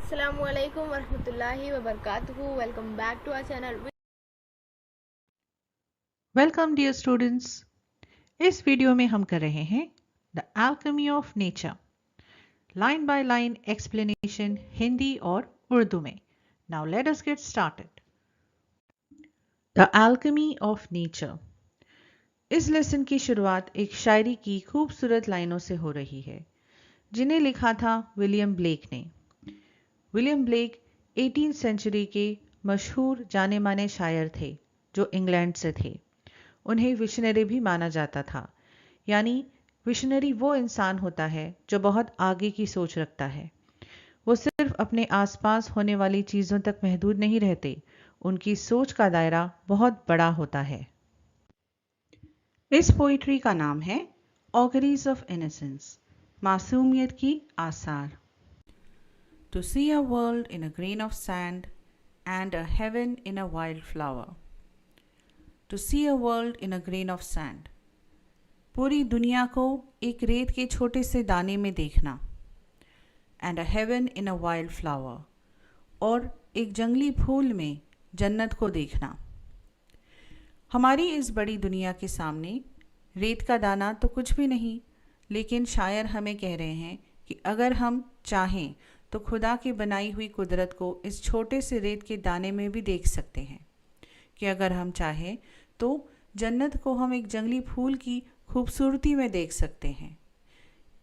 Assalamualaikum warahmatullahi wabarakatuh. Welcome back to our channel. Welcome dear students. इस video में हम कर रहे हैं the alchemy of nature, line by line explanation Hindi और उर्दू में। Now let us get started. The alchemy of nature. इस lesson की शुरुआत एक शायरी की खूबसूरत लाइनों से हो रही है जिन्हें लिखा था विलियम ब्लेक ने। विलियम ब्लेक 18वीं सेंचुरी के मशहूर जाने माने शायर थे जो इंग्लैंड से थे। उन्हें विशनरी भी माना जाता था, यानी विशनरी वो इंसान होता है जो बहुत आगे की सोच रखता है। वो सिर्फ अपने आसपास होने वाली चीज़ों तक महदूद नहीं रहते, उनकी सोच का दायरा बहुत बड़ा होता है। इस पोइट्री का नाम है ऑगरीज ऑफ इनोसेंस, मासूमियत की आसार। To see a world in a grain of sand and a heaven in a wild flower. To see a world in a grain of sand, पूरी दुनिया को एक रेत के छोटे से दाने में देखना। And a heaven in a wild flower, और एक जंगली फूल में जन्नत को देखना। हमारी इस बड़ी दुनिया के सामने रेत का दाना तो कुछ भी नहीं, लेकिन शायर हमें कह रहे हैं कि अगर हम चाहें तो खुदा की बनाई हुई कुदरत को इस छोटे से रेत के दाने में भी देख सकते हैं, कि अगर हम चाहें तो जन्नत को हम एक जंगली फूल की खूबसूरती में देख सकते हैं।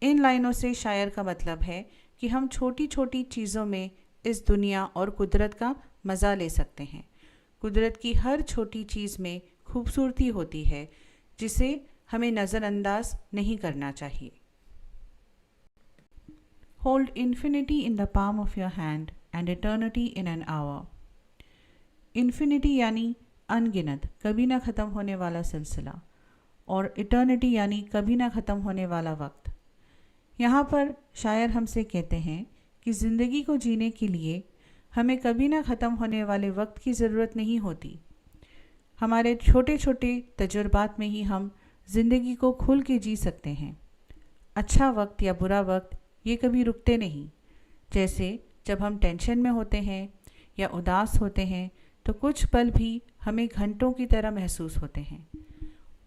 इन लाइनों से शायर का मतलब है कि हम छोटी छोटी चीज़ों में इस दुनिया और कुदरत का मज़ा ले सकते हैं। कुदरत की हर छोटी चीज़ में खूबसूरती होती है जिसे हमें नज़रअंदाज नहीं करना चाहिए। Hold infinity in the palm of your hand and eternity in an hour. Infinity यानी अनगिनत, कभी ना ख़त्म होने वाला सिलसिला, और इटर्निटी यानी कभी ना ख़त्म होने वाला वक्त। यहाँ पर शायर हमसे कहते हैं कि ज़िंदगी को जीने के लिए हमें कभी ना ख़त्म होने वाले वक्त की ज़रूरत नहीं होती। हमारे छोटे छोटे तजुर्बात में ही हम ज़िंदगी को खुल के जी सकते हैं। अच्छा वक्त या बुरा वक्त ये कभी रुकते नहीं। जैसे जब हम टेंशन में होते हैं या उदास होते हैं तो कुछ पल भी हमें घंटों की तरह महसूस होते हैं,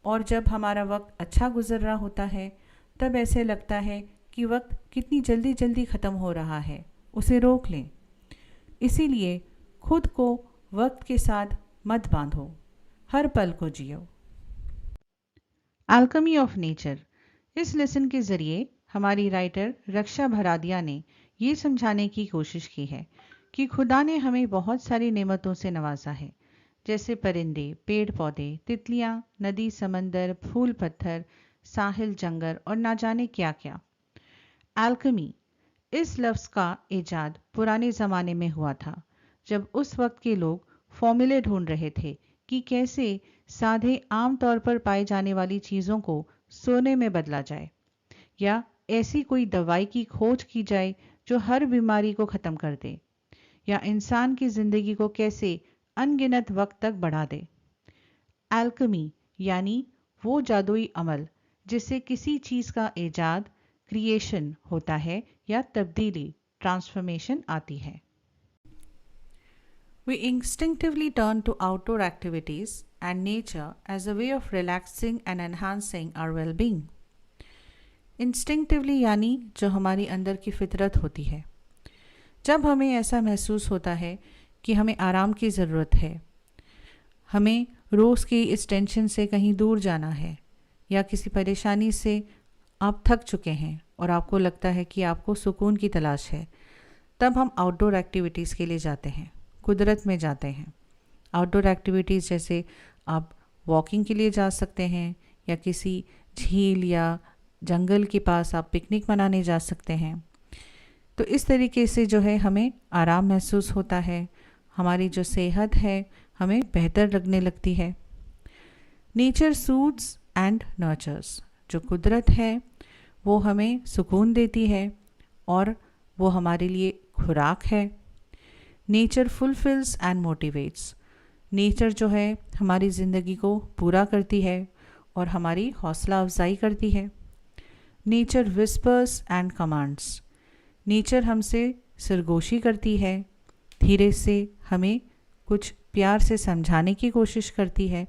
और जब हमारा वक्त अच्छा गुजर रहा होता है तब ऐसे लगता है कि वक्त कितनी जल्दी जल्दी ख़त्म हो रहा है, उसे रोक लें। इसीलिए खुद को वक्त के साथ मत बांधो, हर पल को जियो। Alchemy of nature. इस लेसन के ज़रिए हमारी राइटर रक्षा भरादिया ने ये समझाने की कोशिश की है कि खुदा ने हमें बहुत सारी नेमतों से नवाजा है, जैसे परिंदे, पेड़ पौधे, तितलियाँ, नदी, समंदर, फूल पत्थर, साहिल, जंगल और ना जाने क्या क्या। एल्केमी, इस लफ्ज़ का इजाद पुराने ज़माने में हुआ था, जब उस वक्त के लोग फॉर्मूले ढूंढ रहे थे कि कैसे सादे आम तौर पर पाई जाने वाली चीज़ों को सोने में बदला जाए, या ऐसी कोई दवाई की खोज की जाए जो हर बीमारी को ख़त्म कर दे, या इंसान की ज़िंदगी को कैसे अनगिनत वक्त तक बढ़ा दे। एल्केमी यानी वो जादुई अमल जिससे किसी चीज़ का ईजाद, क्रिएशन होता है या तब्दीली, ट्रांसफॉर्मेशन आती है। We instinctively turn to outdoor activities and nature as a way of relaxing and enhancing our well-being. Instinctively यानी जो हमारी अंदर की फितरत होती है। जब हमें ऐसा महसूस होता है कि हमें आराम की ज़रूरत है, हमें रोज़ की इस टेंशन से कहीं दूर जाना है, या किसी परेशानी से आप थक चुके हैं और आपको लगता है कि आपको सुकून की तलाश है, तब हम आउटडोर एक्टिविटीज़ के लिए जाते हैं, कुदरत में जाते हैं। आउटडोर एक्टिविटीज़ जैसे आप वॉकिंग के लिए जा सकते हैं, या किसी झील या जंगल के पास आप पिकनिक मनाने जा सकते हैं। तो इस तरीके से जो है हमें आराम महसूस होता है, हमारी जो सेहत है हमें बेहतर लगने लगती है। नेचर सूट्स एंड नर्चर्स, जो कुदरत है वो हमें सुकून देती है और वो हमारे लिए खुराक है। Nature fulfils and motivates, nature जो है हमारी ज़िंदगी को पूरा करती है और हमारी हौसला अफजाई करती है। Nature whispers and commands, nature हमसे सरगोशी करती है, धीरे से हमें कुछ प्यार से समझाने की कोशिश करती है,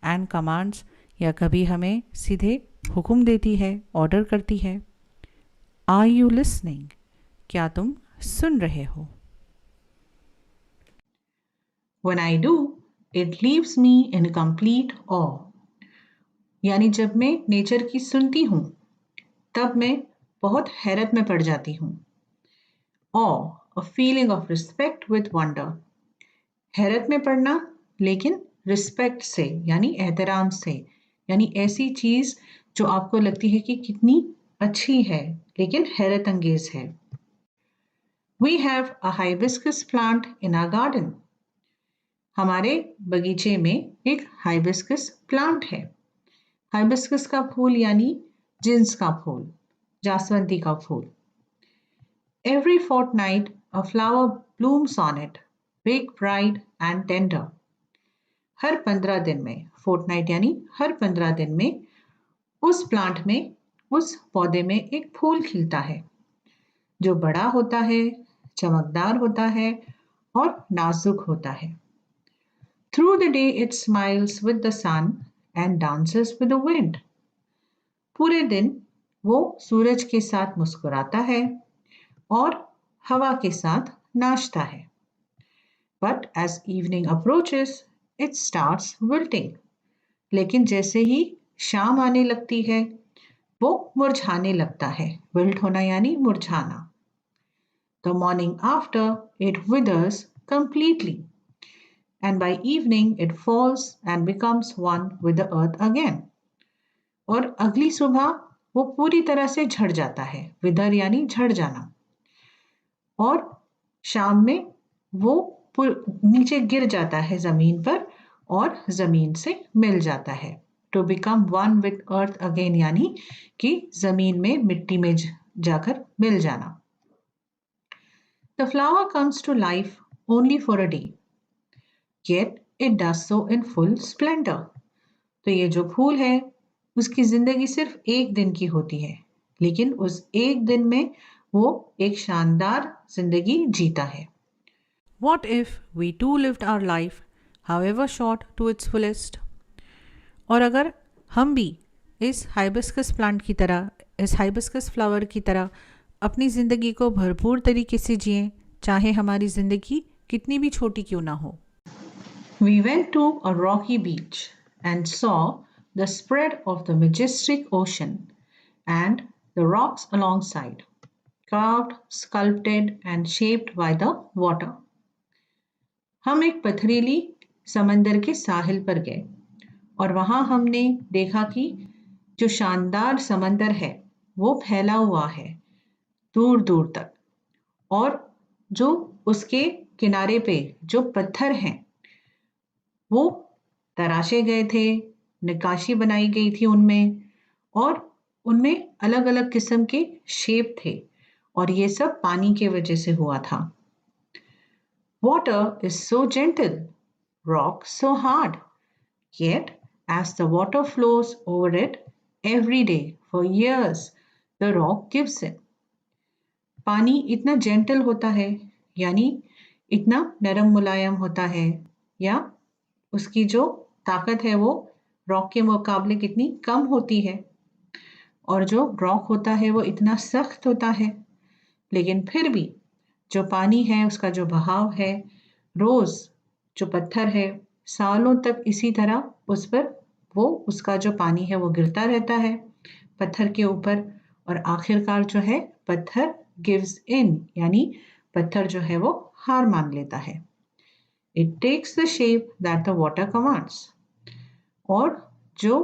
एंड कमांड्स या कभी हमें सीधे हुक्म देती है, ऑर्डर करती है। Are you listening? क्या तुम सुन रहे हो? When I do, it leaves me in complete awe. यानी जब मैं नेचर की सुनती हूँ तब मैं बहुत हैरत में पड़ जाती हूँ। Awe, a feeling of respect with wonder. हैरत में पड़ना लेकिन रिस्पेक्ट से यानी एहतराम से, यानी ऐसी चीज जो आपको लगती है कि कितनी अच्छी है लेकिन हैरत अंगेज है। We have a hibiscus plant in our garden. हमारे बगीचे में एक हाइबिस्कस प्लांट है। हाइबिस्कस का फूल यानी जिन्स का फूल, जासवंती का फूल। Every fortnight a flower blooms on it, big, bright and tender. हर 15 दिन में, फोर्टनाइट यानी हर 15 दिन में, उस प्लांट में, उस पौधे में एक फूल खिलता है जो बड़ा होता है, चमकदार होता है और नाजुक होता है। Through the day it smiles with the sun and dances with the wind. पूरे दिन वो सूरज के साथ मुस्कुराता है और हवा के साथ नाचता है। But as evening approaches, it starts wilting. लेकिन जैसे ही शाम आने लगती है, वो मुरझाने लगता है। विल्ट होना यानी मुरझाना। The morning after, it withers completely. And by evening it falls and becomes one with the earth again. और अगली सुबह वो पूरी तरह से झड़ जाता है, विदर यानी झड़ जाना, और शाम में वो नीचे गिर जाता है जमीन पर और जमीन से मिल जाता है। To become one with earth again यानी कि जमीन में मिट्टी में जाकर मिल जाना। The flower comes to life only for a day, yet it does so in full splendor. तो ये जो फूल है उसकी जिंदगी सिर्फ एक दिन की होती है, लेकिन उस एक दिन में वो एक शानदार जिंदगी जीता है। What if we too lived our life, however short, to its fullest? और अगर हम भी इस हाइबिस्कस प्लांट की तरह, इस हाइबिस्कस फ्लावर की तरह अपनी ज़िंदगी को भरपूर तरीके से जिएं, चाहे हमारी ज़िंदगी कितनी भी छोटी क्यों ना हो। We went to a rocky beach and saw the spread of the majestic ocean and the rocks alongside, carved, sculpted and shaped by the water. हम एक पथरीली समंदर के साहिल पर गए और वहां हमने देखा कि जो शानदार समंदर है वो फैला हुआ है दूर दूर तक, और जो उसके किनारे पे जो पत्थर हैं वो तराशे गए थे, नक्काशी बनाई गई थी उनमें, और उनमें अलग अलग किस्म के शेप थे, और ये सब पानी के वजह से हुआ था। Water is so gentle, rock so hard, yet as the water flows over it every day for years, the rock gives in. पानी इतना जेंटल होता है यानी इतना नरम मुलायम होता है, या उसकी जो ताकत है वो रॉक के मुकाबले कितनी कम होती है, और जो रॉक होता है वो इतना सख्त होता है, लेकिन फिर भी जो पानी है उसका जो बहाव है, रोज जो पत्थर है सालों तक इसी तरह उस पर वो उसका जो पानी है वो गिरता रहता है पत्थर के ऊपर, और आखिरकार जो है पत्थर गिव्स इन यानी पत्थर जो है वो हार मान लेता है। It takes the shape that the water commands. और जो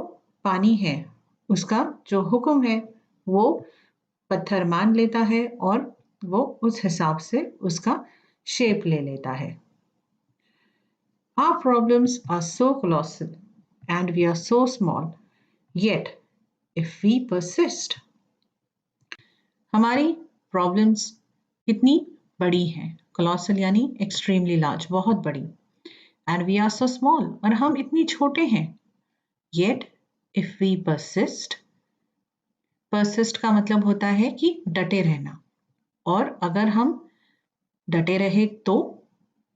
पानी है उसका जो हुक्म है वो पत्थर मान लेता है और वो उस हिसाब से उसका शेप ले लेता है। Our problems are so colossal and we are so small, yet if we persist, हमारी प्रॉब्लम्स कितनी बड़ी हैं, colossal यानी extremely large, बहुत बड़ी, and we are so small, और हम इतनी छोटे हैं, yet if we persist, persist का मतलब होता है कि डटे रहना, और अगर हम डटे रहे तो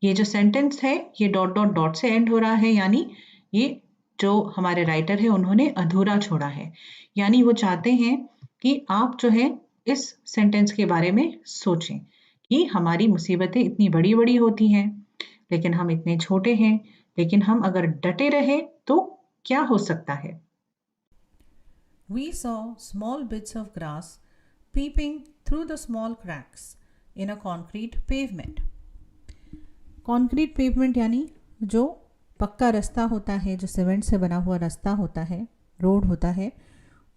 ये जो सेंटेंस है ये डॉट डॉट डॉट से एंड हो रहा है, यानी ये जो हमारे राइटर है उन्होंने अधूरा छोड़ा है। यानी वो चाहते हैं कि आप जो है इस सेंटेंस के बारे में सोचें कि हमारी मुसीबतें इतनी बड़ी बड़ी होती हैं लेकिन हम इतने छोटे हैं, लेकिन हम अगर डटे रहे तो क्या हो सकता है। We saw small bits of grass peeping through the small cracks in a concrete pavement. Concrete pavement यानी जो पक्का रास्ता होता है, जो सीमेंट से बना हुआ रास्ता होता है, रोड होता है,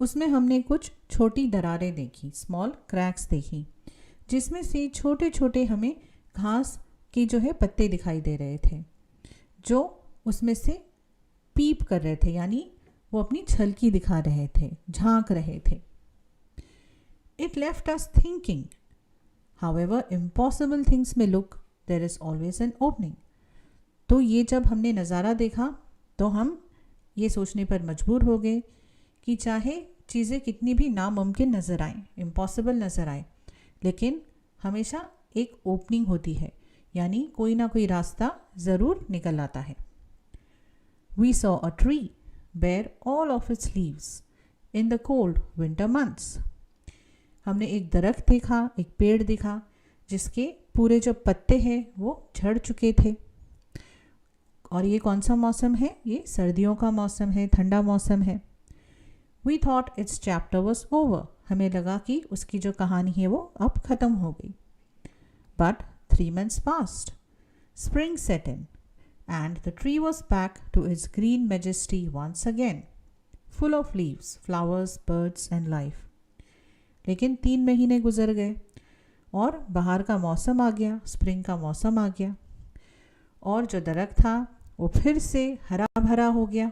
उसमें हमने कुछ छोटी दरारें देखी, स्मॉल क्रैक्स देखी, जिसमें से छोटे छोटे हमें घास के जो है पत्ते दिखाई दे रहे थे, जो उसमें से पीप कर रहे थे, यानी वो अपनी छलकी दिखा रहे थे, झांक रहे थे। It left us thinking. However impossible things may look, there is always an opening. तो ये जब हमने नज़ारा देखा तो हम ये सोचने पर मजबूर हो गए कि चाहे चीज़ें कितनी भी नामुमकिन नज़र आएं, इम्पॉसिबल नज़र आए, लेकिन हमेशा एक ओपनिंग होती है, यानी कोई ना कोई रास्ता ज़रूर निकल आता है। We saw a tree bear all of its leaves in the cold winter months. हमने एक दरख्त देखा, एक पेड़ देखा जिसके पूरे जो पत्ते हैं वो झड़ चुके थे। और ये कौन सा मौसम है? ये सर्दियों का मौसम है, ठंडा मौसम है। We thought its chapter was over. हमें लगा कि उसकी जो कहानी है वो अब ख़त्म हो गई। But 3 months passed. Spring set in. And the tree was back to its green majesty once again, full of leaves, flowers, birds and life. लेकिन 3 महीने गुजर गए और बाहर का मौसम आ गया, स्प्रिंग का मौसम आ गया, और जो दरख्त था वो फिर से हरा भरा हो गया।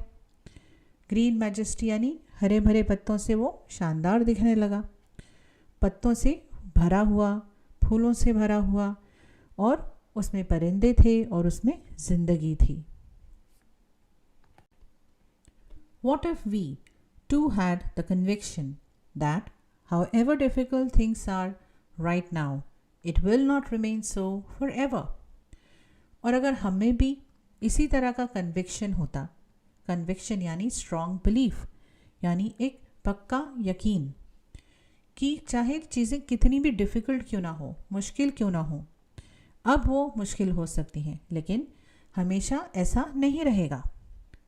ग्रीन मैजेस्टी यानी हरे भरे पत्तों से वो शानदार दिखने लगा, पत्तों से भरा हुआ, फूलों से भरा हुआ, और उसमें परिंदे थे और उसमें जिंदगी थी। What if we too had the conviction that however difficult things are right now, it will not remain so forever? और अगर हमें भी इसी तरह का कन्विक्शन होता, कन्विक्शन यानी स्ट्रॉन्ग बिलीफ, यानी एक पक्का यकीन कि चाहे चीज़ें कितनी भी डिफ़िकल्ट क्यों ना हो, मुश्किल क्यों ना हो, अब वो मुश्किल हो सकती हैं लेकिन हमेशा ऐसा नहीं रहेगा।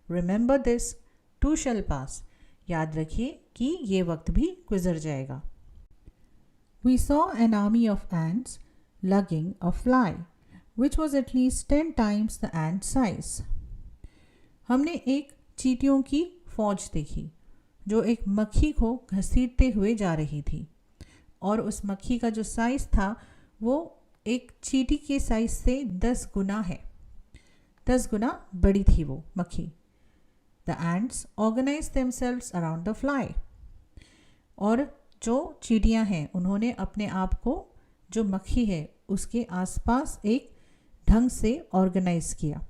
Remember this too shall pass, याद रखिए कि ये वक्त भी गुजर जाएगा। We saw an army of ants lugging a fly which was at least 10 times the ant size. हमने एक चींटियों की फौज देखी जो एक मक्खी को घसीटते हुए जा रही थी, और उस मक्खी का जो साइज़ था वो एक चींटी के साइज से 10 गुना है, 10 गुना बड़ी थी वो मक्खी। The ants organise themselves around the fly, और जो चींटियाँ हैं उन्होंने अपने आप को जो मक्खी है उसके आसपास एक ढंग से ऑर्गेनाइज किया।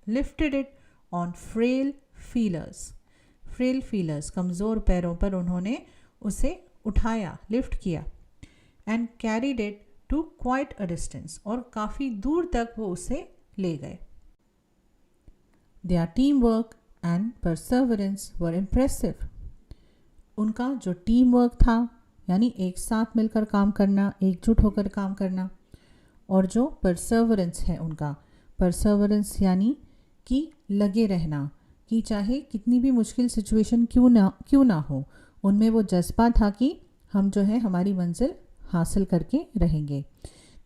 Lifted it on frail feelers, frail feelers कमज़ोर पैरों पर उन्होंने उसे उठाया, लिफ्ट किया, and carried it to quite a distance, और काफ़ी दूर तक वो उसे ले गए। Their team work and perseverance were impressive. उनका जो टीम वर्क था, यानी एक साथ मिलकर काम करना, एकजुट होकर काम करना, और जो परसर्वरेंस है उनका, परसर्वरेंस यानी कि लगे रहना, कि चाहे कितनी भी मुश्किल सिचुएशन क्यों ना हो, उनमें वो जज्बा था कि हम जो है हमारी मंजिल हासिल करके रहेंगे।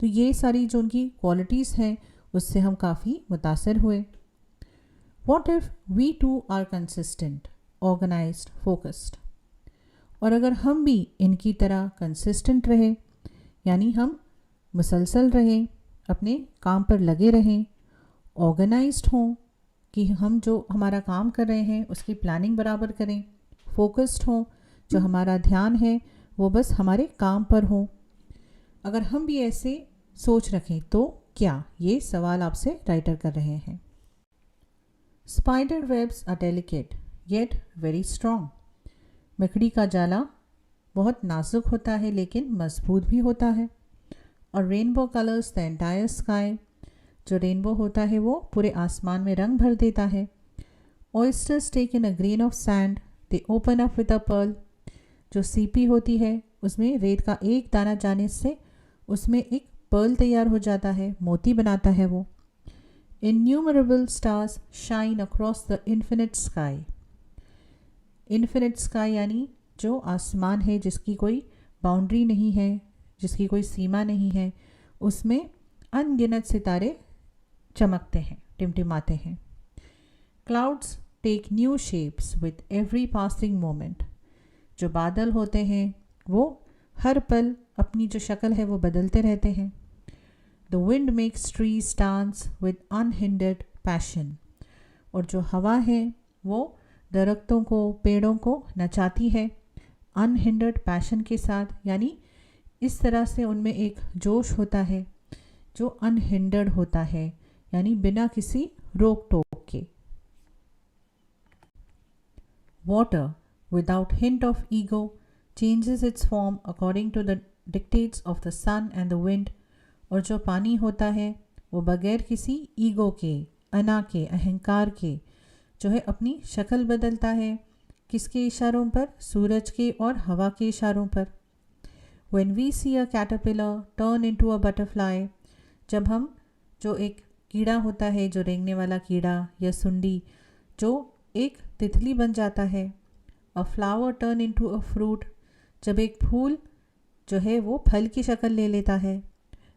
तो ये सारी जो उनकी क्वालिटीज़ हैं उससे हम काफ़ी मुतासर हुए। What if we too are consistent, organized, focused? और अगर हम भी इनकी तरह कंसिस्टेंट रहे, यानी हम मुसलसल रहें, अपने काम पर लगे रहें, ऑर्गेनाइज्ड हों कि हम जो हमारा काम कर रहे हैं उसकी प्लानिंग बराबर करें, फोकस्ड हों, जो हमारा ध्यान है वो बस हमारे काम पर हो, अगर हम भी ऐसे सोच रखें तो क्या, ये सवाल आपसे राइटर कर रहे हैं। Spider webs are delicate yet very strong. मकड़ी का जाला बहुत नाजुक होता है लेकिन मजबूत भी होता है। और rainbow colours the entire sky, जो रेनबो होता है वो पूरे आसमान में रंग भर देता है। Oysters take in a grain of sand, they open up with a pearl, जो सीपी होती है उसमें रेत का एक दाना जाने से उसमें एक पर्ल तैयार हो जाता है, मोती बनाता है वो। Innumerable stars shine across the infinite sky, infinite sky यानी जो आसमान है जिसकी कोई बाउंड्री नहीं है, जिसकी कोई सीमा नहीं है, उसमें अनगिनत सितारे चमकते हैं, टिमटिमाते हैं। Clouds take new shapes with every passing moment, जो बादल होते हैं वो हर पल अपनी जो शक्ल है वो बदलते रहते हैं। The wind makes trees dance with unhindered passion, और जो हवा है वो दरख्तों को, पेड़ों को नचाती है अनहिंडर्ड पैशन के साथ, यानी इस तरह से उनमें एक जोश होता है जो अनहिंडर्ड होता है, यानी बिना किसी रोक टोक के। Water without hint of ego changes its form according to the dictates of the sun and the wind, और जो पानी होता है वो बगैर किसी ईगो के, अना के, अहंकार के जो है अपनी शक्ल बदलता है। किसके इशारों पर? सूरज के और हवा के इशारों पर। When we see a caterpillar turn into a butterfly, जब हम जो एक कीड़ा होता है, जो रेंगने वाला कीड़ा या सुंडी, जो एक तितली बन जाता है। A flower turn into a fruit, जब एक फूल जो है वो फल की शक्ल ले लेता है।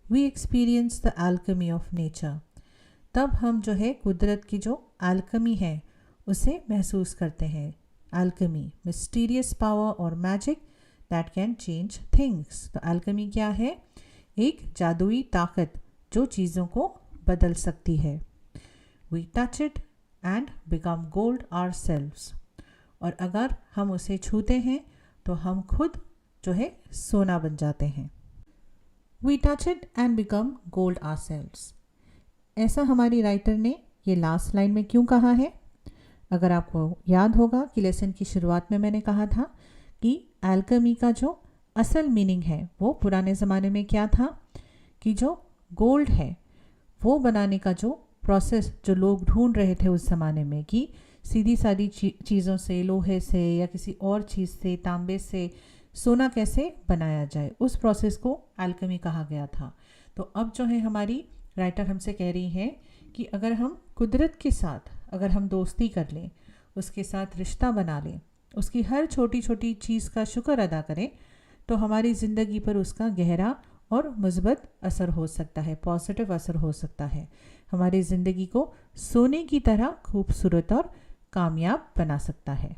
We experience the alchemy of nature, तब हम जो है कुदरत की जो alchemy है उसे महसूस करते हैं। Alchemy, mysterious power और magic that can change things। तो alchemy क्या है? एक जादुई ताकत जो चीज़ों को बदल सकती है। We touch it and become gold ourselves, और अगर हम उसे छूते हैं तो हम खुद जो है सोना बन जाते हैं। We touch it and become gold ourselves, ऐसा हमारी राइटर ने ये लास्ट लाइन में क्यों कहा है? अगर आपको याद होगा कि लेसन की शुरुआत में मैंने कहा था कि एल्केमी का जो असल मीनिंग है वो पुराने ज़माने में क्या था कि जो गोल्ड है वो बनाने का जो प्रोसेस जो लोग ढूंढ रहे थे उस ज़माने में कि सीधी सादी चीज़ों से, लोहे से या किसी और चीज़ से, तांबे से सोना कैसे बनाया जाए, उस प्रोसेस को एल्केमी कहा गया था। तो अब जो है हमारी राइटर हमसे कह रही है कि अगर हम कुदरत के साथ अगर हम दोस्ती कर लें, उसके साथ रिश्ता बना लें, उसकी हर छोटी छोटी चीज़ का शुक्र अदा करें, तो हमारी ज़िंदगी पर उसका गहरा और मुस्बत असर हो सकता है, पॉजिटिव असर हो सकता है, हमारी ज़िंदगी को सोने की तरह खूबसूरत और कामयाब बना सकता है।